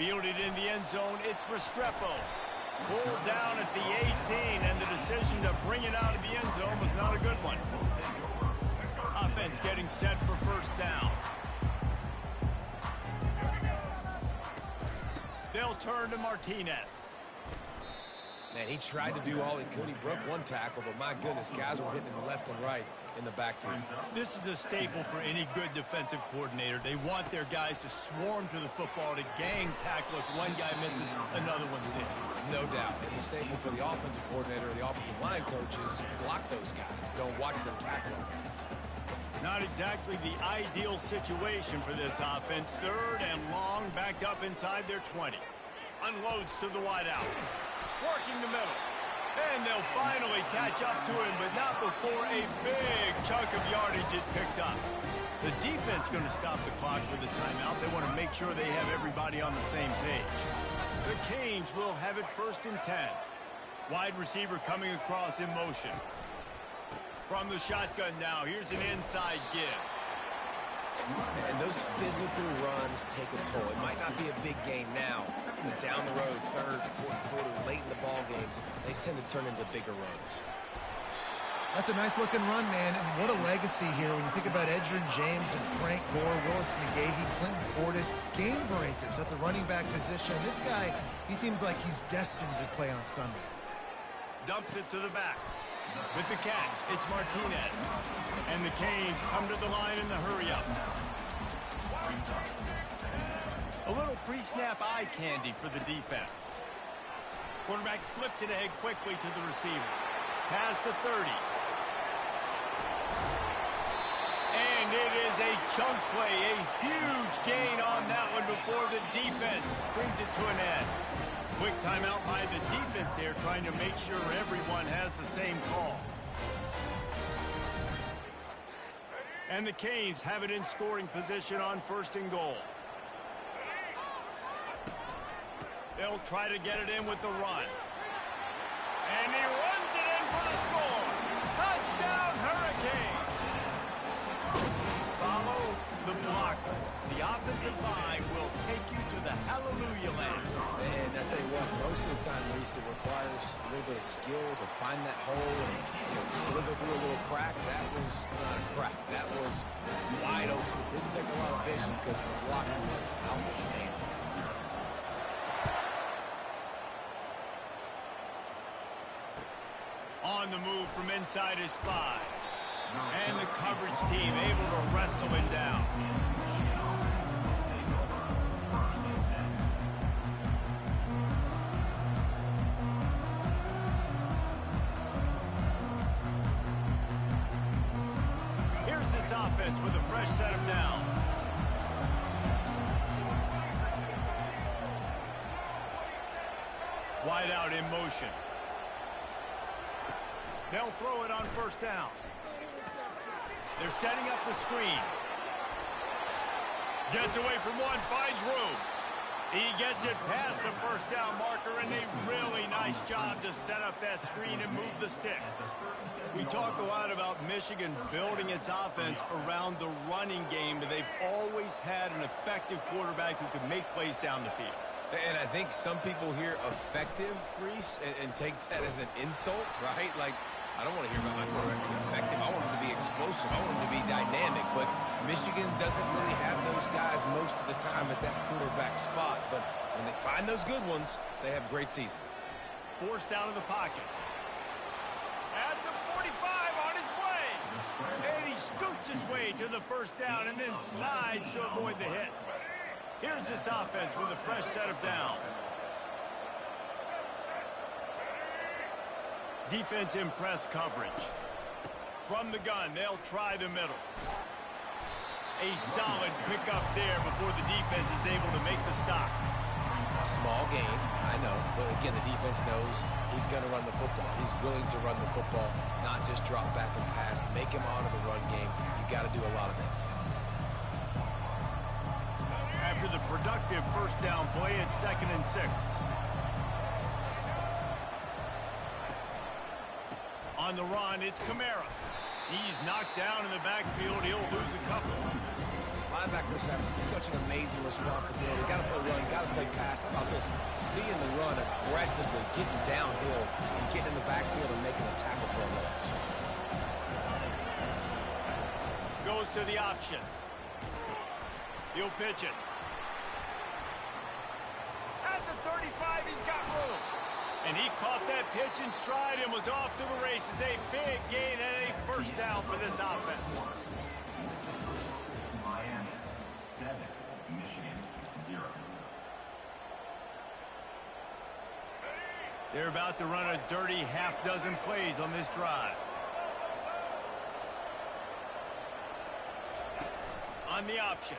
Fielded in the end zone, it's Restrepo. Pulled down at the 18, and the decision to bring it out of the end zone was not a good one. Offense getting set for first down. They'll turn to Martinez. Man, he tried to do all he could. He broke one tackle, but my goodness, guys were hitting him left and right in the backfield. This is a staple for any good defensive coordinator. They want their guys to swarm to the football, to gang tackle. If one guy misses, another one's there. No doubt. And the staple for the offensive coordinator, the offensive line coaches, block those guys. Don't watch them tackle them. Not exactly the ideal situation for this offense. Third and long, backed up inside their 20. Unloads to the wideout. Working the middle. And they'll finally catch up to him, but not before a big chunk of yardage is picked up. The defense going to stop the clock with a timeout. They want to make sure they have everybody on the same page. The Canes will have it 1st and 10. Wide receiver coming across in motion. From the shotgun now, here's an inside give. And those physical runs take a toll. It might not be a big gain now, but down the road, 3rd, 4th quarter, late in the ball games, they tend to turn into bigger runs. That's a nice-looking run, man, and what a legacy here when you think about Edgerrin James and Frank Gore, Willis McGahee, Clinton Portis, game breakers at the running back position. This guy, he seems like he's destined to play on Sunday. Dumps it to the back. With the catch, it's Martinez. And the Canes come to the line in the hurry-up. A little pre-snap eye candy for the defense. Quarterback flips it ahead quickly to the receiver. Past the 30. And it is a chunk play, a huge gain on that one before the defense brings it to an end. Quick timeout by the defense there, trying to make sure everyone has the same call. And the Canes have it in scoring position on 1st and goal. They'll try to get it in with the run. And he runs it in for the score. Touchdown, Hurricanes! Follow the block. The offensive line will take you to the hallelujah land. And I tell you what, most of the time, Reese, it requires a little bit of skill to find that hole and slither through a little crack. That was not a crack. That was wide open. Didn't take a lot of vision because the blocking was outstanding. On the move from inside his 5. And the coverage team able to wrestle him down. Here's this offense with a fresh set of downs. Wide out in motion. They'll throw it on 1st down. They're setting up the screen. Gets away from one, finds room. He gets it past the 1st down marker, and a really nice job to set up that screen and move the sticks. We talk a lot about Michigan building its offense around the running game, but they've always had an effective quarterback who can make plays down the field. And I think some people hear effective, Reese, and take that as an insult, right? Like, I don't want to hear about my quarterback being effective. I want him to be explosive. I want him to be dynamic. But Michigan doesn't really have those guys most of the time at that quarterback spot. But when they find those good ones, they have great seasons. Forced out of the pocket. At the 45 on his way. And he scoots his way to the 1st down and then slides to avoid the hit. Here's this offense with a fresh set of downs. Defense in press coverage. From the gun, they'll try the middle. A solid pickup there before the defense is able to make the stop. Small gain, I know, but again, the defense knows he's going to run the football. He's willing to run the football, not just drop back and pass, make him out of the run game. You got to do a lot of this. After the productive 1st down play, it's 2nd and 6. On the run, it's Kamara. He's knocked down in the backfield. He'll lose a couple. linebackers have such an amazing responsibility. Got to play run, got to play pass. How about this? Seeing the run aggressively, getting downhill, and getting in the backfield and making a tackle for a loss. Goes to the option. He'll pitch it. At the 35, he's got room. And he caught that pitch in stride and was off to the races. A big gain and a first down for this offense. Miami 7, Michigan 0. They're about to run a dirty half-dozen plays on this drive. On the option.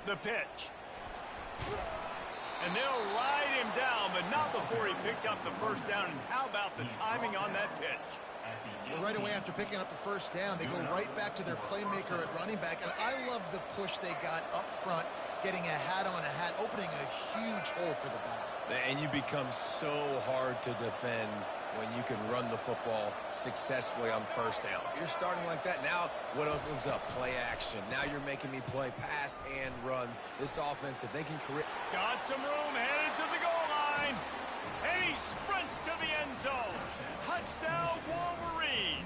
The pitch. And they'll ride him down, but not before he picks up the first down. And how about the timing on that pitch? Well, right away after picking up the first down, they go right back to their playmaker at running back. And I love the push they got up front, getting a hat on a hat, opening a huge hole for the ball. And you become so hard to defend when you can run the football successfully on first down. You're starting like that. Now, what opens up? Play action. Now you're making me play pass and run. This offense, if they can create... Got some room, headed to the goal line. And he sprints to the end zone. Touchdown, Wolverine.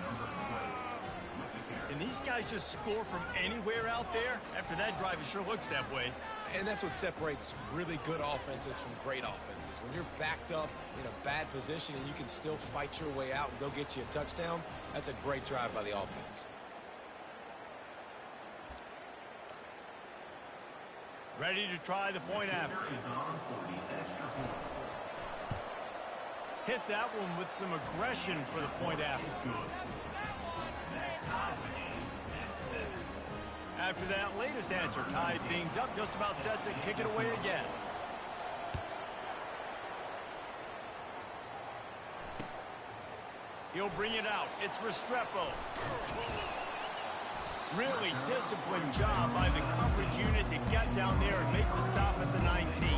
And these guys just score from anywhere out there? After that drive, it sure looks that way. And that's what separates really good offenses from great offenses. When you're backed up in a bad position and you can still fight your way out and go get you a touchdown, that's a great drive by the offense. Ready to try the point after. Hit that one with some aggression for the point after. After that latest answer tied things up, just about set to kick it away again. He'll bring it out. It's Restrepo. Really disciplined job by the coverage unit to get down there and make the stop at the 19.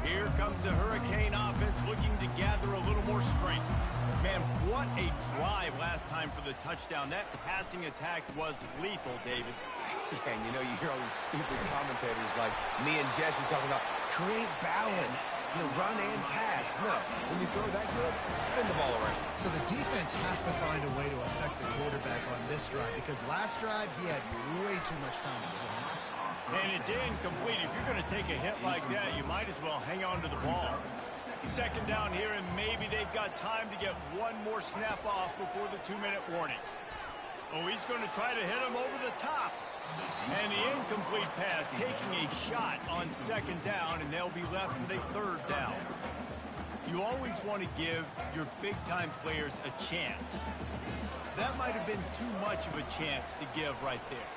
Here comes the Hurricane offense looking to gather a little more strength. Man, what a drive last time for the touchdown. That passing attack was lethal, David. Yeah, and you know, you hear all these stupid commentators like me and Jesse talking about create balance, run and pass. No, when you throw that good, spin the ball around. So the defense has to find a way to affect the quarterback on this drive, because last drive he had way too much time to throw. And it's incomplete. If you're going to take a hit like that, you might as well hang on to the ball. Second down here, and maybe they've got time to get one more snap off before the 2-minute warning. Oh, he's going to try to hit him over the top. And the incomplete pass taking a shot on second down, and they'll be left with a third down. You always want to give your big-time players a chance. That might have been too much of a chance to give right there.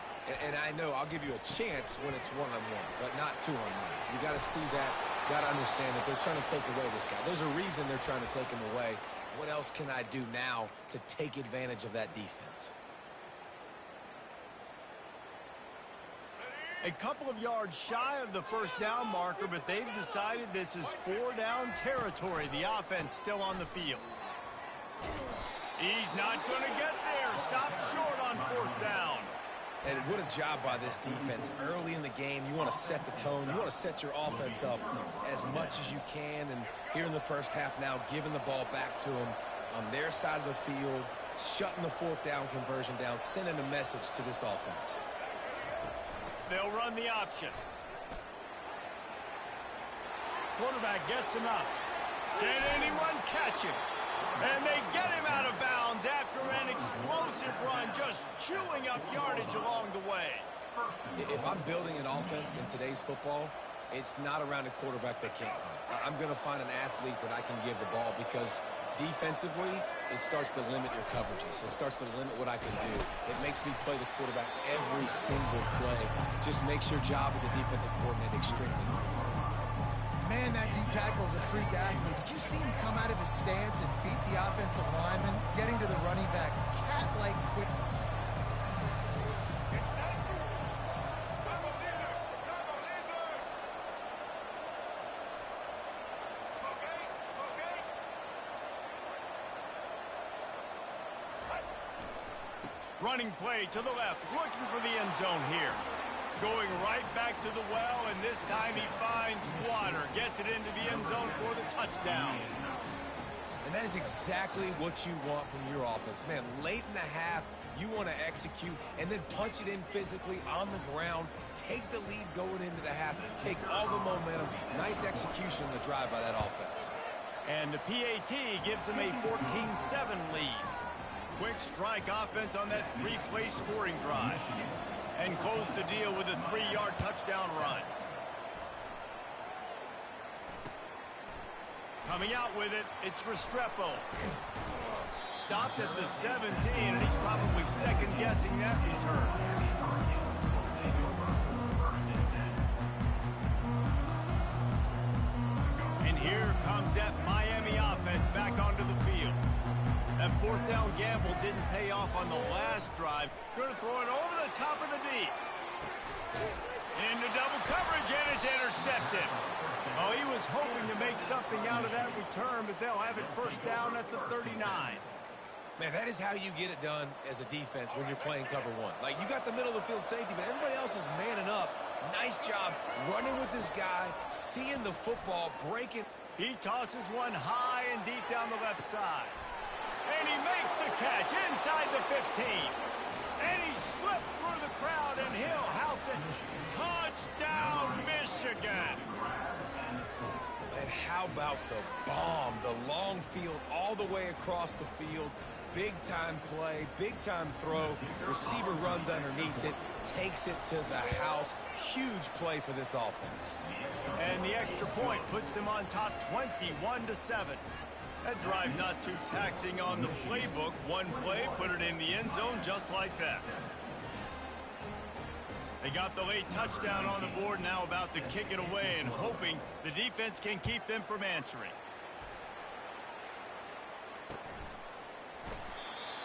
And I know I'll give you a chance when it's one-on-one, but not two-on-one. You got to see that. Got to understand that they're trying to take away this guy. There's a reason they're trying to take him away. What else can I do now to take advantage of that defense? A couple of yards shy of the first down marker, but they've decided this is 4-down territory. The offense still on the field. He's not going to get there. Stop short on fourth down. And what a job by this defense. Early in the game, you want to set the tone. You want to set your offense up as much as you can. And here in the first half now, giving the ball back to them on their side of the field, shutting the fourth down conversion down, sending a message to this offense. They'll run the option. Quarterback gets enough. Can anyone catch him? And they get him out of bounds after an explosive run, just chewing up yardage along the way. If I'm building an offense in today's football, it's not around a quarterback that can't run. I'm going to find an athlete that I can give the ball, because defensively, it starts to limit your coverages. It starts to limit what I can do. It makes me play the quarterback every single play. Just makes your job as a defensive coordinator extremely hard. Man, that D-tackle is a freak athlete. Did you see him come out of his stance and beat the offensive lineman, getting to the running back? Cat-like quickness. Running play to the left, looking for the end zone here. Going right back to the well, and this time he finds water. Gets it into the end zone for the touchdown. And that is exactly what you want from your offense. Man, late in the half, you want to execute and then punch it in physically on the ground. Take the lead going into the half. Take all the momentum. Nice execution on the drive by that offense. And the PAT gives them a 14-7 lead. Quick strike offense on that three-play scoring drive. And close the deal with a 3-yard touchdown run. Coming out with it, it's Restrepo. Stopped at the 17, and he's probably second-guessing that return. And here comes that Miami offense back onto the field. That fourth down gamble didn't pay off on the last drive. Going to throw it over the top of the D. Into double coverage, and it's intercepted. Oh, he was hoping to make something out of that return, but they'll have it first down at the 39. Man, that is how you get it done as a defense when you're playing cover one. Like, you got the middle of the field safety, but everybody else is manning up. Nice job running with this guy, seeing the football, breaking. He tosses one high and deep down the left side. And he makes the catch inside the 15. And he slipped through the crowd, and he'll house it. Touchdown, Michigan. And how about the bomb, the long field all the way across the field. Big-time play, big-time throw. Receiver runs underneath it, takes it to the house. Huge play for this offense. And the extra point puts them on top 21-7. That drive not too taxing on the playbook. One play, put it in the end zone just like that. They got the late touchdown on the board, now about to kick it away and hoping the defense can keep them from answering.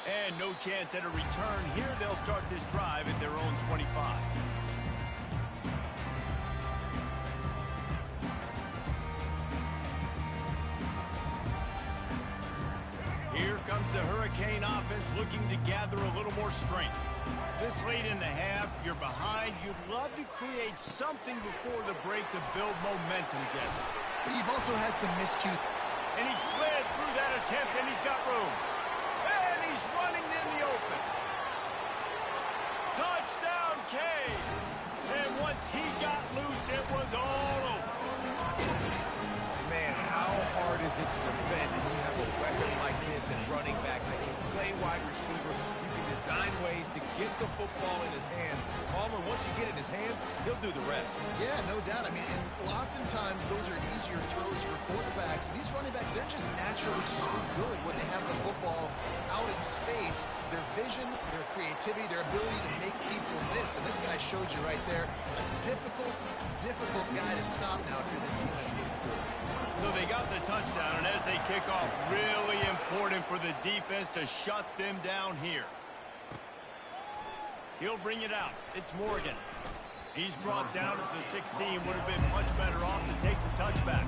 And no chance at a return here. They'll start this drive at their own 25. Here comes the Hurricane offense looking to gather a little more strength. This late in the half, you're behind. You'd love to create something before the break to build momentum, Jesse. But you've also had some miscues. And he slid through that attempt, and he's got room. And he's running in the open. Touchdown, Canes. And once he got loose, it was all over. Man, how hard is it to defend when you have a weapon like this and running back that can play wide receiver? You can design ways to get the football in his hand. Palmer, once you get it in his hands, he'll do the rest. Yeah, no doubt. I mean, and oftentimes those are easier throws for quarterbacks. And these running backs, they're just naturally so good when they have the football out in space. Their vision, their creativity, their ability to make people miss. And this guy showed you right there, a difficult guy to stop now if you're this defense moving forward. So they got the touchdown, and as they kick off, really important for the defense to shut them down here. He'll bring it out. It's Morgan. He's brought down at the 16. Would have been much better off to take the touchback.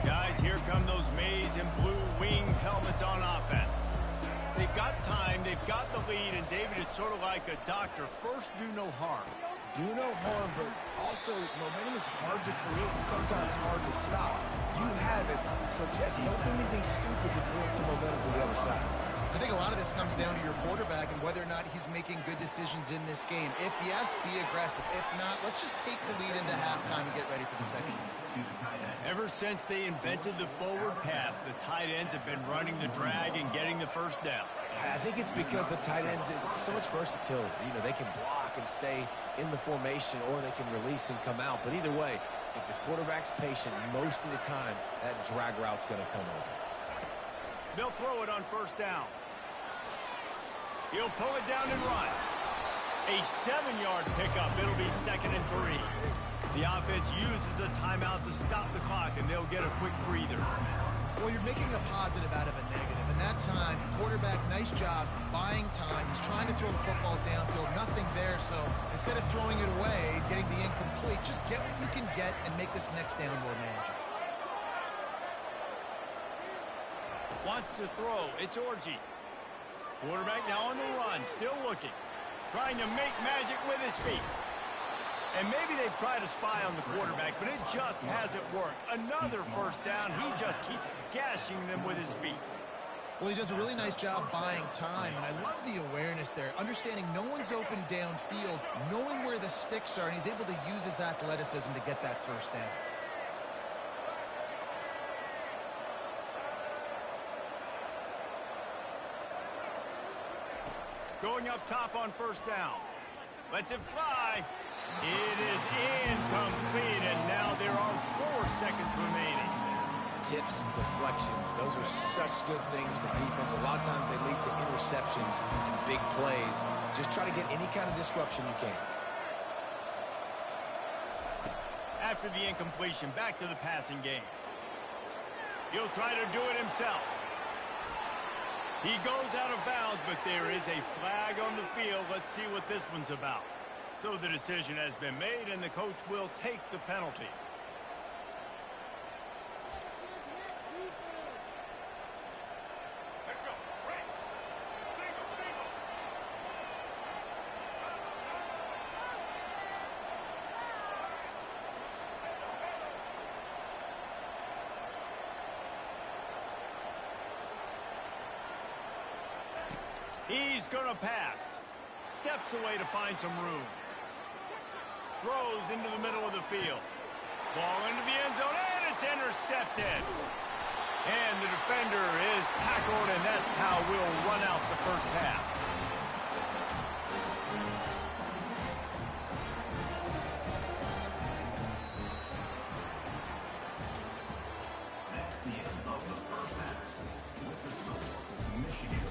Guys, here come those maize and blue winged helmets on offense. They've got time, they've got the lead, and David, it's sort of like a doctor. First, do no harm. Do no harm, but also momentum is hard to create and sometimes hard to stop. You have it, so Jesse, don't do anything stupid to create some momentum from the other side. I think a lot of this comes down to your quarterback and whether or not he's making good decisions in this game. If yes, be aggressive. If not, let's just take the lead into halftime and get ready for the second one. Ever since they invented the forward pass, the tight ends have been running the drag and getting the first down. I think it's because the tight ends is so much versatility. You know, they can block and stay in the formation, or they can release and come out. But either way, if the quarterback's patient, most of the time, that drag route's going to come open. They'll throw it on first down. He'll pull it down and run. A 7-yard pickup. It'll be 2nd and 3. The offense uses a timeout to stop the clock, and they'll get a quick breather. Well, you're making a positive out of a negative. And that time, quarterback, nice job, buying time. He's trying to throw the football downfield. Nothing there, so instead of throwing it away, getting the incomplete, just get what you can get and make this next down more manageable. Wants to throw. It's Orgy. Quarterback now on the run. Still looking. Trying to make magic with his feet. And maybe they've tried to spy on the quarterback, but it just hasn't worked. Another first down. He just keeps gashing them with his feet. Well, he does a really nice job buying time, and I love the awareness there, understanding no one's open downfield, knowing where the sticks are, and he's able to use his athleticism to get that first down. Going up top on first down. Lets it fly. It is incomplete, and now there are 4 seconds remaining. Tips, deflections, those are such good things for defense. A lot of times they lead to interceptions and big plays. Just try to get any kind of disruption you can. After the incompletion, back to the passing game. He'll try to do it himself. He goes out of bounds, but there is a flag on the field. Let's see what this one's about. So the decision has been made, and the coach will take the penalty. He's going to pass. Steps away to find some room. Throws into the middle of the field. Ball into the end zone, and it's intercepted. And the defender is tackled, and that's how we'll run out the first half. That's the end of the first half. With the score, Michigan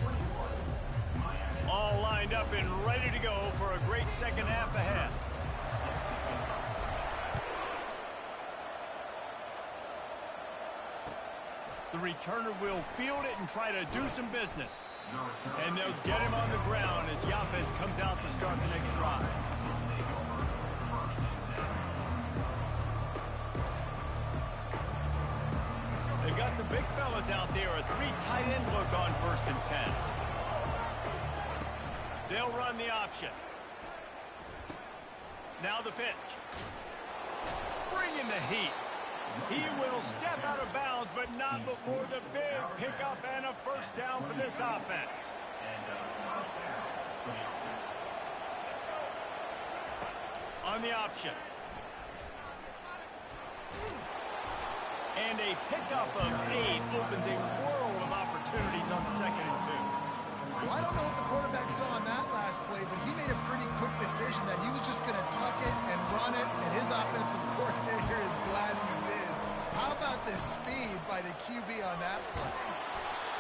21, Miami. All lined up and ready to go for a great second half ahead. The returner will field it and try to do some business. And they'll get him on the ground as the offense comes out to start the next drive. They've got the big fellas out there, a 3 tight end look on 1st and 10. They'll run the option. Now the pitch. Bring in the heat. He will step out of bounds, but not before the big pickup and a first down for this offense. On the option. And a pickup of 8 opens a world of opportunities on 2nd and 2. Well, I don't know what the quarterback saw on that last play, but he made a pretty quick decision that he was just going to tuck it and run it, and his offensive coordinator is glad he did. How about the speed by the QB on that play?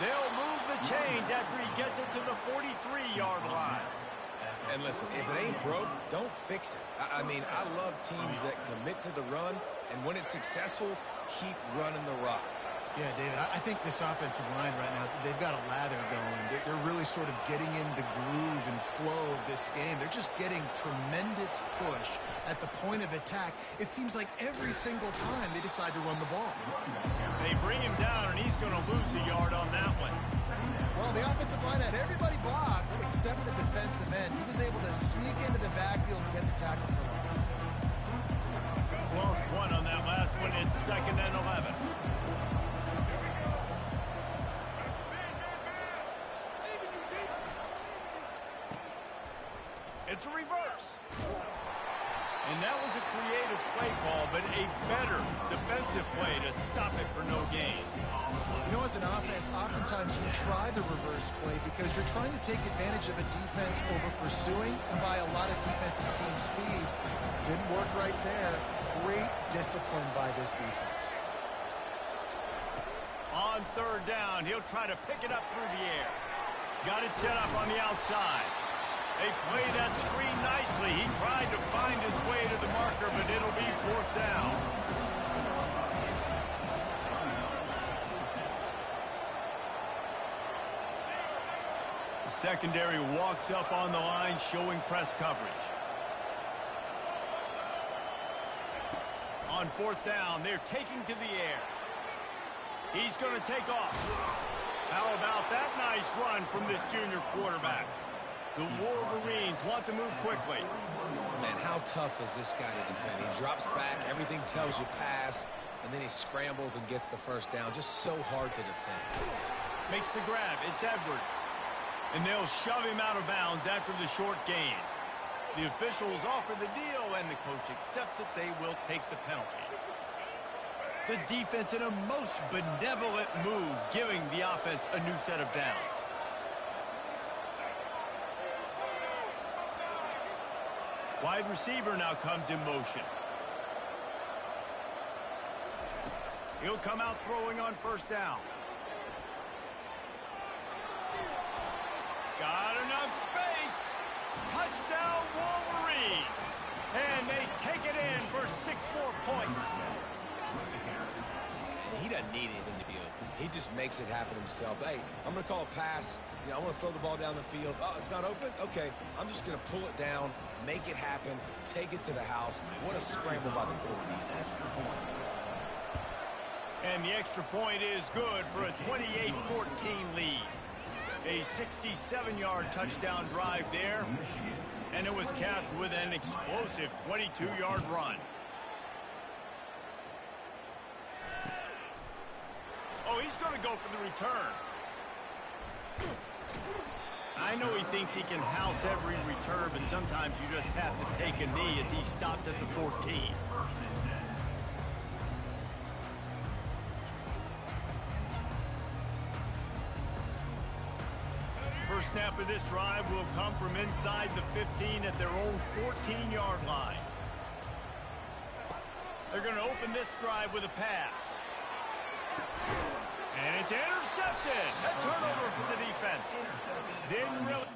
They'll move the chains after he gets it to the 43-yard line. And listen, if it ain't broke, don't fix it. I mean, I love teams that commit to the run, and when it's successful, keep running the rock. Yeah, David, I think this offensive line right now, they've got a lather going. They're really sort of getting in the groove and flow of this game. They're just getting tremendous push at the point of attack. It seems like every single time they decide to run the ball. They bring him down, and he's going to lose a yard on that one. Well, the offensive line had everybody blocked except the defensive end. He was able to sneak into the backfield and get the tackle for loss. Lost 1 on that last one. It's 2nd and 11. It's a reverse. And that was a creative play call, but a better defensive play to stop it for no gain. You know, as an offense, oftentimes you try the reverse play because you're trying to take advantage of a defense over pursuing and by a lot of defensive team speed. Didn't work right there. Great discipline by this defense. On 3rd down, he'll try to pick it up through the air. Got it set up on the outside. They play that screen nicely. He tried to find his way to the marker, but it'll be 4th down. The secondary walks up on the line, showing press coverage. On 4th down, they're taking to the air. He's going to take off. How about that nice run from this junior quarterback? The Wolverines want to move quickly. Man, how tough is this guy to defend? He drops back, everything tells you pass, and then he scrambles and gets the first down. Just so hard to defend. Makes the grab. It's Edwards. And they'll shove him out of bounds after the short gain. The officials offer the deal, and the coach accepts it. They will take the penalty. The defense in a most benevolent move, giving the offense a new set of downs. Wide receiver now comes in motion. He'll come out throwing on first down. Got enough space. Touchdown Wolverines. And they take it in for 6 more points. He doesn't need anything to be open. He just makes it happen himself. Hey, I'm going to call a pass. You know, I want to throw the ball down the field. Oh, it's not open? Okay, I'm just going to pull it down, make it happen, take it to the house. What a scramble by the quarterback. And the extra point is good for a 28-14 lead. A 67-yard touchdown drive there, and it was capped with an explosive 22-yard run. Oh, he's going to go for the return. I know he thinks he can house every return, but sometimes you just have to take a knee as he stopped at the 14. First snap of this drive will come from inside the 15 at their own 14-yard line. They're going to open this drive with a pass. And it's intercepted. A turnover for the defense. Didn't really...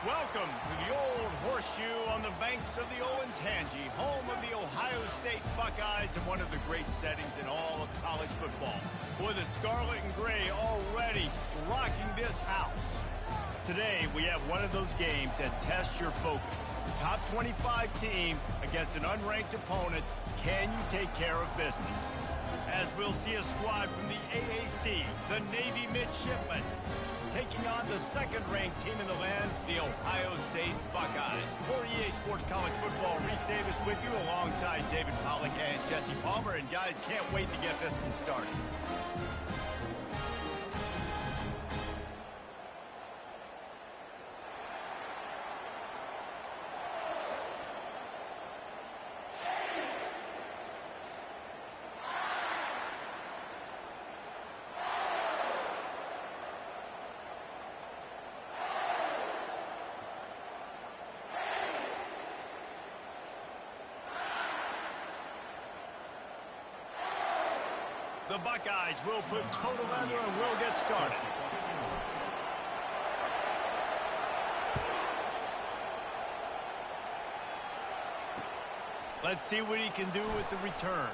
Welcome to the old horseshoe on the banks of the Olentangy, home of the Ohio State Buckeyes and one of the great settings in all of college football. With the scarlet and gray already rocking this house. Today, we have one of those games that tests your focus. Top 25 team against an unranked opponent. Can you take care of business? As we'll see a squad from the AAC, the Navy Midshipmen, taking on the second-ranked team in the land, the Ohio State Buckeyes. For EA Sports College Football, Reese Davis with you alongside David Pollack and Jesse Palmer. And guys, can't wait to get this one started. The Buckeyes will put total leather and will get started. Let's see what he can do with the return.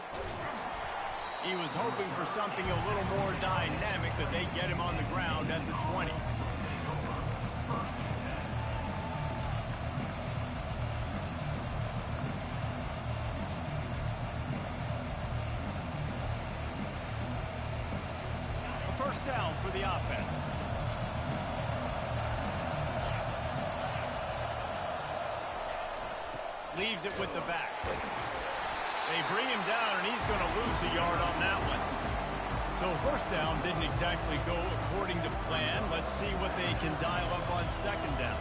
He was hoping for something a little more dynamic, but they get him on the ground at the 20. First down for the offense. Leaves it with the back. They bring him down, and he's going to lose a yard on that one. So first down didn't exactly go according to plan. Let's see what they can dial up on second down.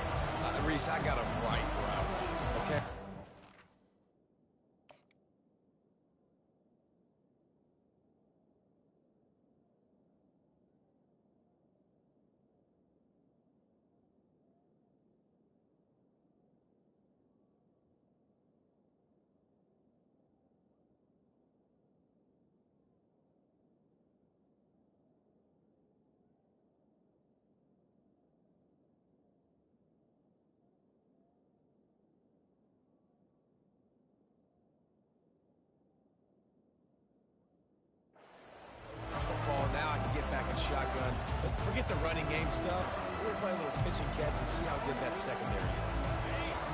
Reese, I got him right where I want him, okay? Football now, I can get back in shotgun. But forget the running game stuff. We're going to play a little pitch and catch and see how good that secondary is.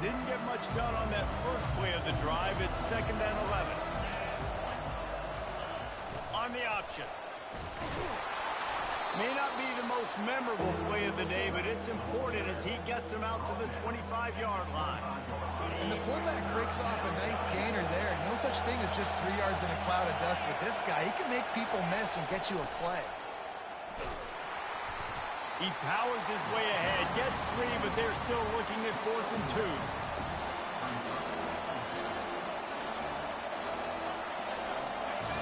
Didn't get much done on that first play of the drive. It's second and 11. On the option. May not be the most memorable play of the day, but it's important as he gets him out to the 25-yard line. And the fullback breaks off a nice gainer there. No such thing as just 3 yards in a cloud of dust with this guy. He can make people miss and get you a play. He powers his way ahead, gets 3, but they're still looking at 4th and 2.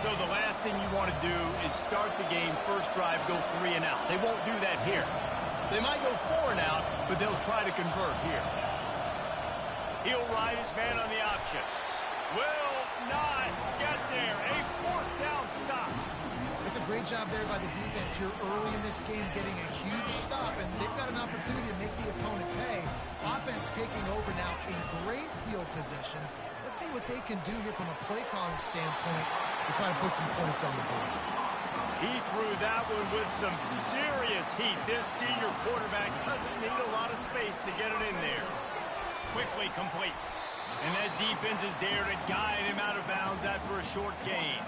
So the last thing you want to do is start the game, first drive, go 3 and out. They won't do that here. They might go 4 and out, but they'll try to convert here. He'll ride his man on the option. Will not get there. A 4th down stop. It's a great job there by the defense here early in this game, getting a huge stop, and they've got an opportunity to make the opponent pay. Offense taking over now in great field position. Let's see what they can do here from a play calling standpoint to try to put some points on the board. He threw that one with some serious heat. This senior quarterback doesn't need a lot of space to get it in there. Quickly complete. And that defense is there to guide him out of bounds after a short gain.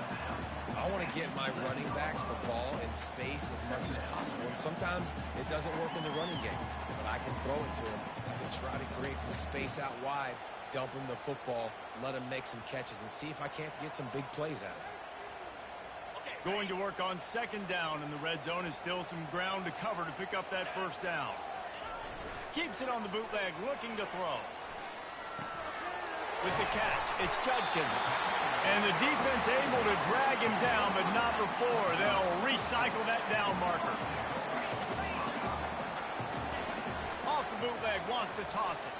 I want to get my running backs the ball in space as much as possible. And sometimes it doesn't work in the running game. But I can throw it to him. I can try to create some space out wide, dump him the football, let him make some catches, and see if I can't get some big plays out of it. Going to work on second down, and the red zone is still some ground to cover to pick up that first down. Keeps it on the bootleg, looking to throw. With the catch, it's Judkins. And the defense able to drag him down, but not before they'll recycle that down marker. Off the bootleg, wants to toss it.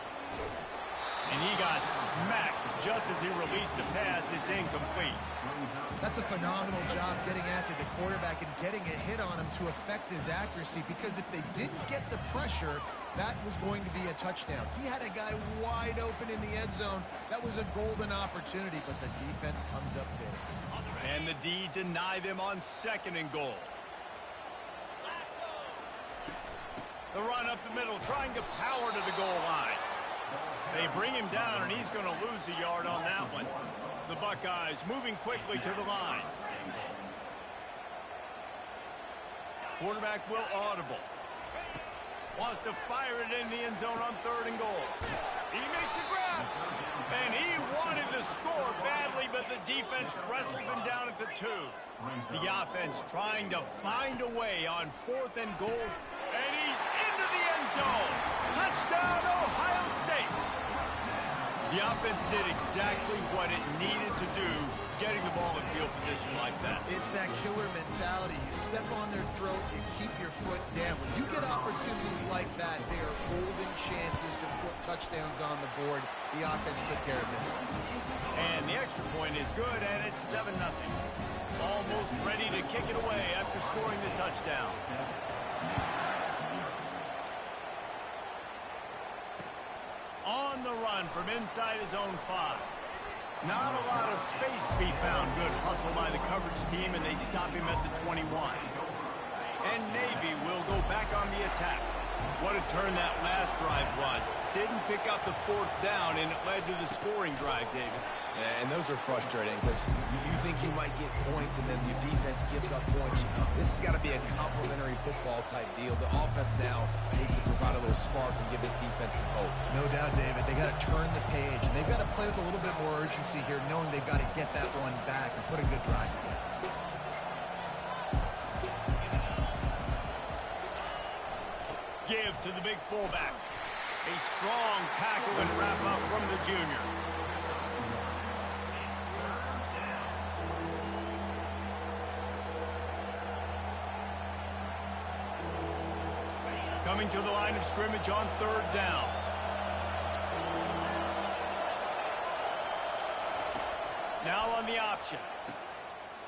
And he got smacked just as he released the pass. It's incomplete. That's a phenomenal job getting after the quarterback and getting a hit on him to affect his accuracy, because if they didn't get the pressure, that was going to be a touchdown. He had a guy wide open in the end zone. That was a golden opportunity, but the defense comes up big. And the D deny them on second and goal. The run up the middle, trying to power to the goal line. They bring him down, and he's going to lose a yard on that one. The Buckeyes moving quickly to the line. Quarterback will audible. Wants to fire it in the end zone on third and goal. He makes a grab. And he wanted to score badly, but the defense wrestles him down at the 2. The offense trying to find a way on 4th and goal. And he's into the end zone. Touchdown, Ohio State. The offense did exactly what it needed to do, getting the ball in field position like that. It's that killer mentality. You step on their throat, you keep your foot down. When you get opportunities like that, they are golden chances to put touchdowns on the board. The offense took care of business. And the extra point is good, and it's 7-0. Almost ready to kick it away after scoring the touchdown. On the run from inside his own 5. Not a lot of space to be found. Good hustle by the coverage team, and they stop him at the 21. And Navy will go back on the attack. What a turn that last drive was. Didn't pick up the fourth down, and it led to the scoring drive, David. Yeah, and those are frustrating because you think you might get points, and then your defense gives up points. This has got to be a complementary football type deal. The offense now needs to provide a little spark and give this defense some hope. No doubt, David. They got to turn the page, and they've got to play with a little bit more urgency here, knowing they've got to get that one back and put a good drive together. Give to the big fullback. A strong tackle and wrap up from the junior. Coming to the line of scrimmage on third down. Now on the option.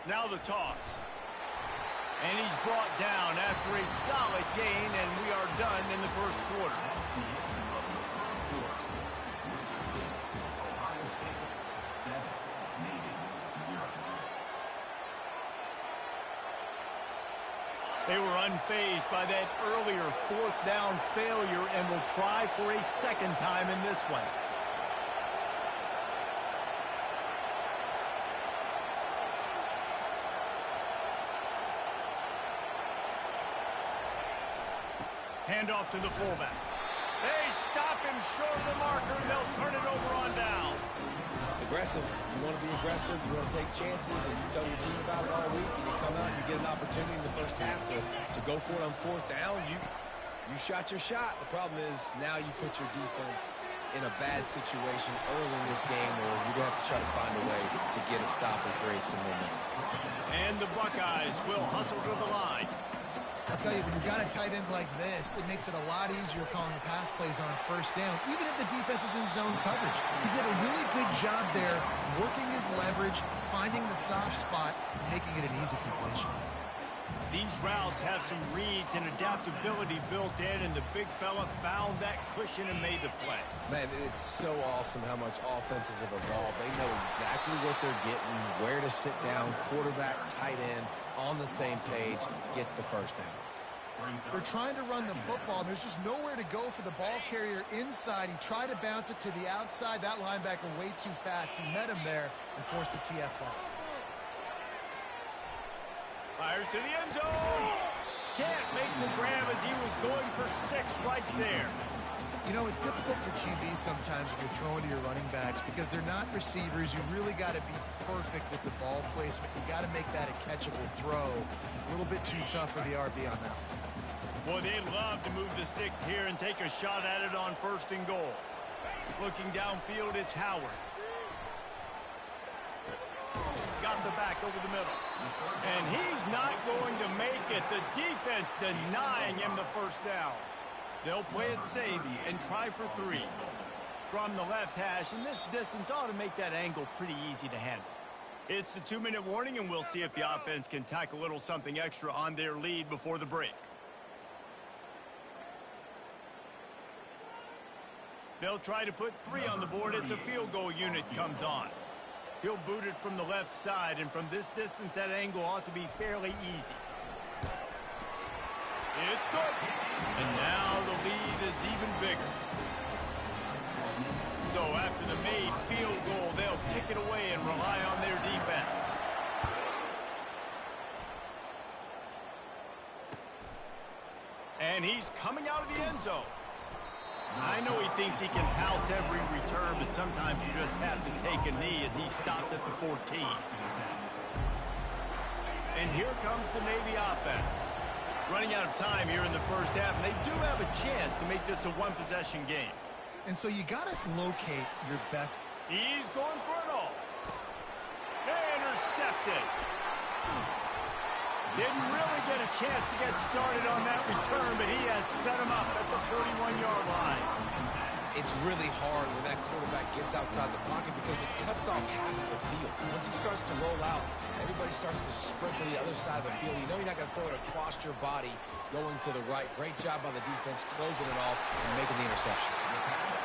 Now the toss. And he's brought down after a solid gain, and we are done in the first quarter. They were unfazed by that earlier fourth down failure and will try for a second time in this one. Handoff to the fullback. They stop him short of the marker, and they'll turn it over on down. Aggressive. You want to be aggressive. You want to take chances, and you tell your team about it all week, and you come out and you get an opportunity in the first half to go for it on fourth down. You shot your shot. The problem is now you put your defense in a bad situation early in this game, or you're going to have to try to find a way to get a stop and create some momentum. And the Buckeyes will hustle to the line. I'll tell you, when you've got a tight end like this, it makes it a lot easier calling pass plays on first down, even if the defense is in zone coverage. He did a really good job there, working his leverage, finding the soft spot, making it an easy completion. These routes have some reads and adaptability built in, and the big fella found that cushion and made the play. Man, it's so awesome how much offenses have evolved. They know exactly what they're getting, where to sit down, quarterback, tight end, on the same page, gets the first down. They're trying to run the football, and there's just nowhere to go for the ball carrier inside. He tried to bounce it to the outside. That linebacker way too fast. He met him there and forced the TFO. Fires to the end zone. Can't make the grab as he was going for 6 right there. You know, it's difficult for QBs sometimes when you're throwing to your running backs because they're not receivers. You really got to be perfect with the ball placement. You got to make that a catchable throw. A little bit too tough for the RB on that. Boy, they love to move the sticks here and take a shot at it on first and goal. Looking downfield, it's Howard. Got the back over the middle. And he's not going to make it. The defense denying him the first down. They'll play it safe and try for 3. From the left hash, and this distance ought to make that angle pretty easy to handle. It's the 2-minute warning, and we'll see if the offense can tack a little something extra on their lead before the break. They'll try to put 3 on the board as the field goal unit comes on. He'll boot it from the left side, and from this distance, that angle ought to be fairly easy. It's good. And now the lead is even bigger. So after the made field goal, they'll kick it away and rely on their defense. And he's coming out of the end zone. I know he thinks he can house every return, but sometimes you just have to take a knee as he stopped at the 14. And here comes the Navy offense. Running out of time here in the first half, and they do have a chance to make this a one-possession game. And so you got to locate your best. He's going for it all. Intercepted. Didn't really get a chance to get started on that return, but he has set him up at the 41-yard line. It's really hard when that quarterback gets outside the pocket because it cuts off half of the field. Once he starts to roll out, everybody starts to sprint to the other side of the field. You know you're not going to throw it across your body going to the right. Great job by the defense closing it off and making the interception.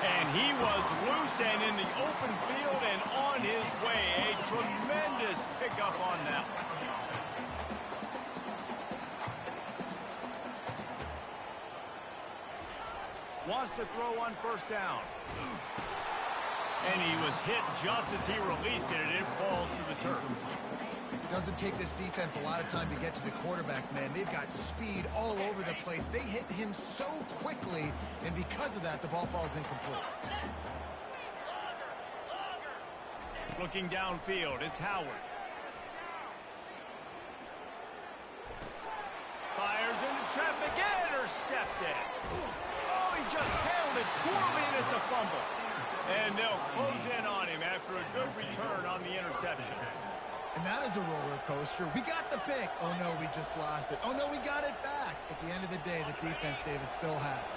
And he was loose and in the open field and on his way. A tremendous pickup on that one. Wants to throw on first down. And he was hit just as he released it, and it falls to the turf. It doesn't take this defense a lot of time to get to the quarterback, man. They've got speed all over the place. They hit him so quickly, and because of that, the ball falls incomplete. Looking downfield, it's Howard. Fires into traffic, intercepted. Oh, he just handled it poorly, and it's a fumble. And they'll close in on him after a good return on the interception. And that is a roller coaster. We got the pick. Oh, no, we just lost it. Oh, no, we got it back. At the end of the day, the defense, David, still had it.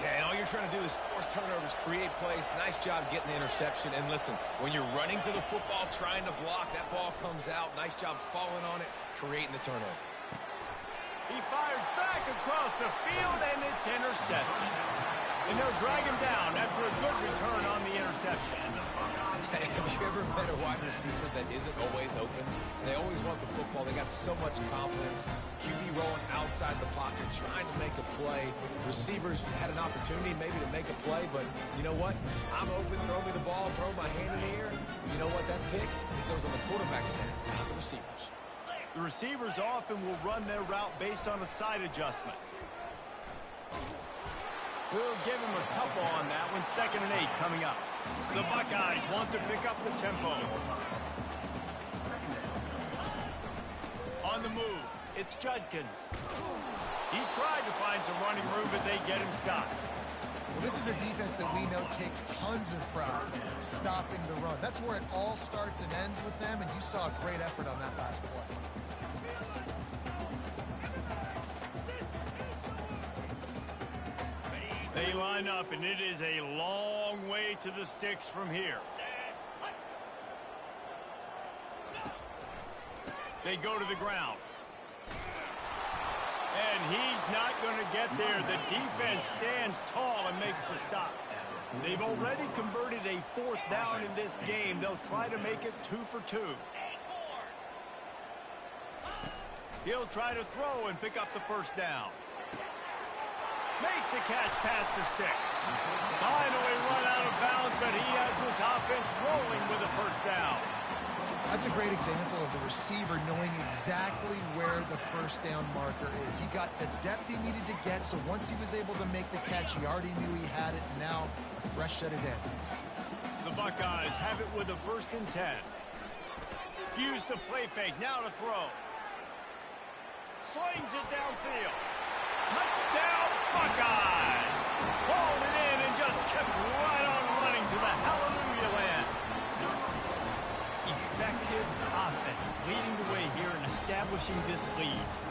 Yeah, and all you're trying to do is force turnovers, create plays. Nice job getting the interception. And listen, when you're running to the football, trying to block, that ball comes out. Nice job falling on it, creating the turnover. He fires back across the field, and it's intercepted. And they'll drag him down after a good return on the interception. Have you ever met a wide receiver that isn't always open? They always want the football. They got so much confidence. QB rolling outside the pocket, trying to make a play. Receivers had an opportunity maybe to make a play, but you know what? I'm open, throw me the ball, throw my hand in the air. You know what? That pick, it goes on the quarterback stance, not the receivers. The receivers often will run their route based on a side adjustment. We'll give him a couple on that one. 2nd and 8 coming up. The Buckeyes want to pick up the tempo. On the move, it's Judkins. He tried to find some running room, but they get him stopped. Well, this is a defense that we know takes tons of pride in stopping the run. That's where it all starts and ends with them, and you saw a great effort on that last play. They line up, and it is a long way to the sticks from here. They go to the ground. And he's not going to get there. The defense stands tall and makes the stop. They've already converted a 4th down in this game. They'll try to make it 2 for 2. He'll try to throw and pick up the first down. Makes the catch past the sticks. Finally run out of bounds, but he has this offense rolling with a first down. That's a great example of the receiver knowing exactly where the first down marker is. He got the depth he needed to get, so once he was able to make the catch, he already knew he had it, and now a fresh set of downs. The Buckeyes have it with a 1st and 10. Use the play fake, now to throw. Slings it downfield. Touchdown, Buckeyes! Hauled it in and just kept right on running to the hallelujah land. Effective offense leading the way here and establishing this lead.